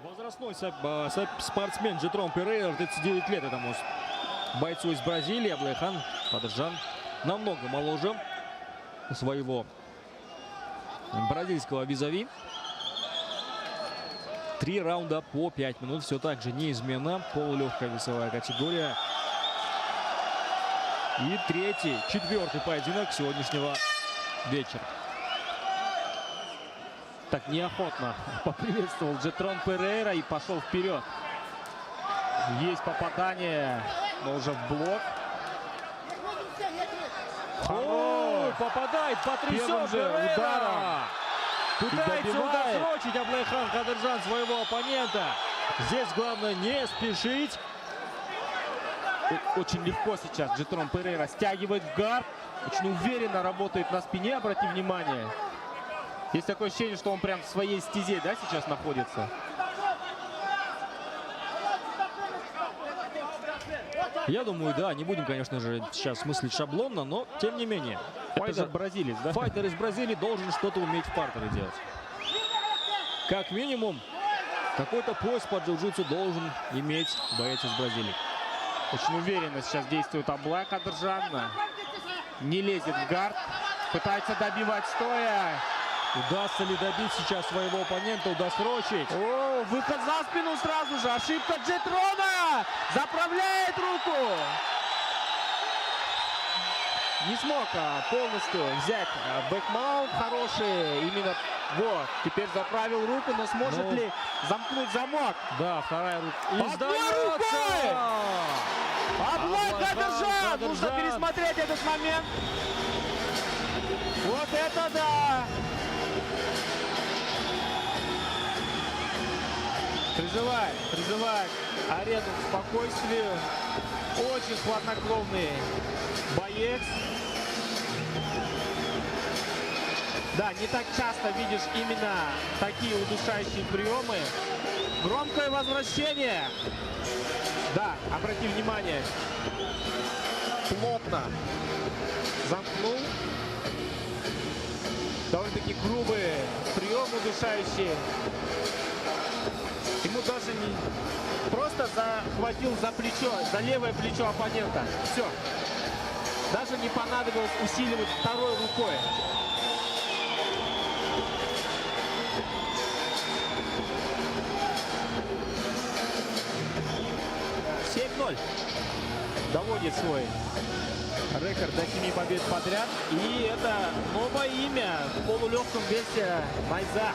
Возрастной спортсмен Джетрон Перейра, 39 лет этому бойцу из Бразилии. Аблайхан Кадыржан намного моложе своего бразильского визави. 3 раунда по 5 минут. Все так же неизменно. Полулегкая весовая категория. И третий, четвертый поединок сегодняшнего вечера. Так неохотно поприветствовал Джетрон Перейра и пошел вперед. Есть попадание, но уже в блок. О, попадает потрясен же ударом. Пытается удосрочить Аблайхан Кадыржан своего оппонента. Здесь главное не спешить. Очень легко сейчас Джетрон Перейра стягивает в гард. Очень уверенно работает на спине, обрати внимание. Есть такое ощущение, что он прям в своей стезе, да, сейчас находится. Я думаю, да, не будем, конечно же, сейчас мыслить шаблонно, но тем не менее. Это же бразилец, да? Файтер из Бразилии должен что-то уметь в партере делать. Как минимум, какой-то пояс по джиу-джитсу должен иметь боец из Бразилии. Очень уверенно сейчас действует Аблай Кадыржан. Не лезет в гард. Пытается добивать стоя. Удастся ли добить сейчас своего оппонента, удосрочить? О, выход за спину сразу же. Ошибка Джетрона. Заправляет руку. Не смог полностью взять бэкмаунт хороший. Именно вот. Теперь заправил руку, но сможет ли замкнуть замок? Да, вторая рука. И сдается! Аблай Кадыржан! Нужно пересмотреть этот момент. Вот это да! Призывает арену к спокойствию. Очень хладнокровный боец. Да, не так часто видишь именно такие удушающие приемы. Громкое возвращение. Да, обрати внимание. Плотно замкнул. Довольно-таки грубый прием удушающий. Ему даже не просто захватил за плечо, за левое плечо оппонента. Все. Даже не понадобилось усиливать второй рукой. Доводит свой рекорд до 7 побед подряд. И это новое имя в полулегком весе Найза.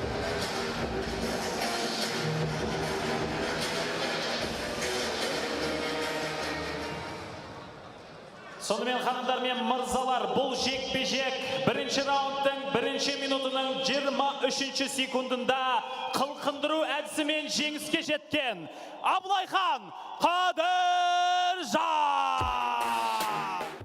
Сонымен ханымдар мен мырзалар, бұл жекпе-жек бірінші раундтың бірінші минутының 23 секундында қылқындыру әдісімен жеңіске жеткен Аблайхан Кадыржан.